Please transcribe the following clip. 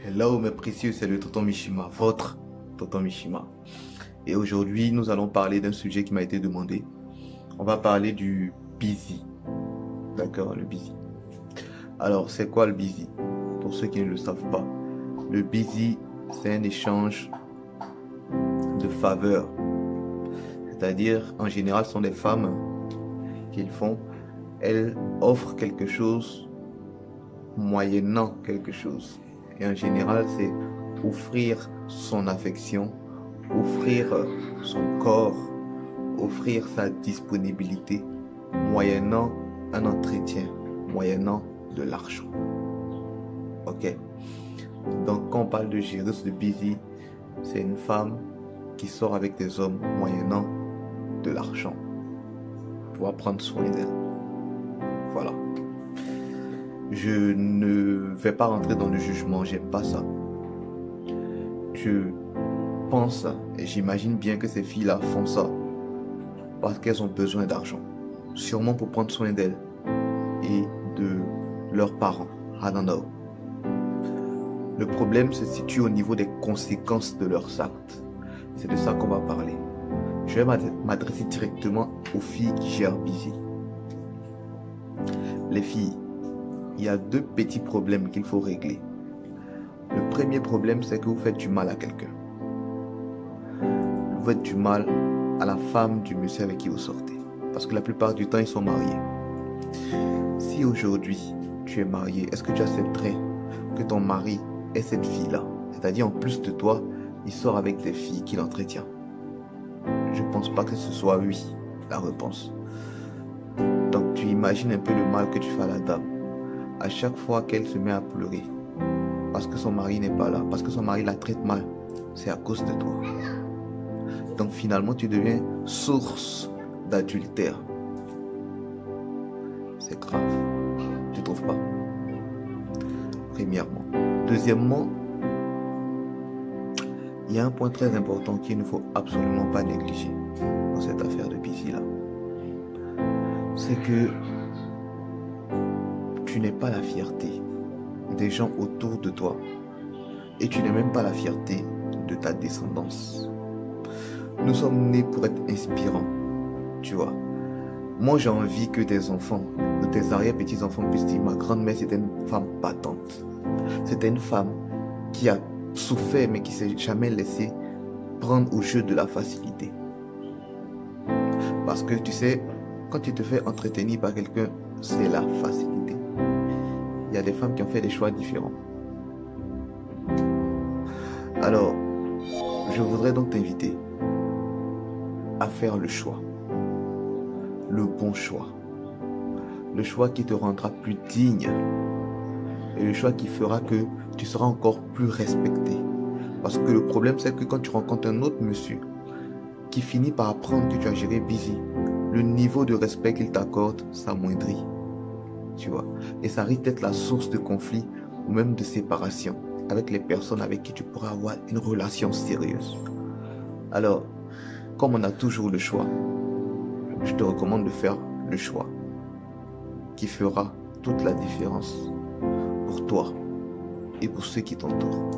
Hello mes précieux, c'est le Tonton Mishima, votre Tonton Mishima. Et aujourd'hui, nous allons parler d'un sujet qui m'a été demandé. On va parler du busy. D'accord, le busy. Alors, c'est quoi le busy? Pour ceux qui ne le savent pas, le busy, c'est un échange de faveurs. C'est-à-dire, en général, ce sont des femmes qui le font. Elles offrent quelque chose moyennant quelque chose. Et en général, c'est offrir son affection, offrir son corps, offrir sa disponibilité, moyennant un entretien, moyennant de l'argent. Ok? Donc, quand on parle de géreuse de busy, c'est une femme qui sort avec des hommes moyennant de l'argent pour prendre soin d'elle. Voilà. Je ne vais pas rentrer dans le jugement, j'aime pas ça. Je pense et j'imagine bien que ces filles-là font ça parce qu'elles ont besoin d'argent. Sûrement pour prendre soin d'elles et de leurs parents. I don't know. Le problème se situe au niveau des conséquences de leurs actes. C'est de ça qu'on va parler. Je vais m'adresser directement aux filles qui gèrent busy. Les filles, il y a deux petits problèmes qu'il faut régler. Le premier problème, c'est que vous faites du mal à quelqu'un. Vous faites du mal à la femme du monsieur avec qui vous sortez. Parce que la plupart du temps, ils sont mariés. Si aujourd'hui, tu es marié, est-ce que tu accepterais que ton mari ait cette fille-là? C'est-à-dire, en plus de toi, il sort avec des filles qu'il entretient. Je ne pense pas que ce soit oui, la réponse. Donc, tu imagines un peu le mal que tu fais à la dame. À chaque fois qu'elle se met à pleurer, parce que son mari n'est pas là, parce que son mari la traite mal, c'est à cause de toi. Donc finalement, tu deviens source d'adultère. C'est grave. Tu trouves pas? Premièrement. Deuxièmement, il y a un point très important qu'il ne faut absolument pas négliger dans cette affaire de busy-là. C'est que tu n'es pas la fierté des gens autour de toi et tu n'es même pas la fierté de ta descendance. Nous sommes nés pour être inspirants, tu vois. Moi, j'ai envie que tes enfants, ou tes arrière-petits-enfants puissent dire: ma grand-mère, c'était une femme battante. C'était une femme qui a souffert mais qui ne s'est jamais laissée prendre au jeu de la facilité. Parce que tu sais, quand tu te fais entretenir par quelqu'un, c'est la facilité. Il y a des femmes qui ont fait des choix différents. Alors, je voudrais donc t'inviter à faire le choix. Le bon choix. Le choix qui te rendra plus digne. Et le choix qui fera que tu seras encore plus respecté. Parce que le problème, c'est que quand tu rencontres un autre monsieur qui finit par apprendre que tu as géré busy, le niveau de respect qu'il t'accorde s'amoindrit. Tu vois, et ça risque d'être la source de conflit ou même de séparation avec les personnes avec qui tu pourras avoir une relation sérieuse. Alors, comme on a toujours le choix, je te recommande de faire le choix qui fera toute la différence pour toi et pour ceux qui t'entourent.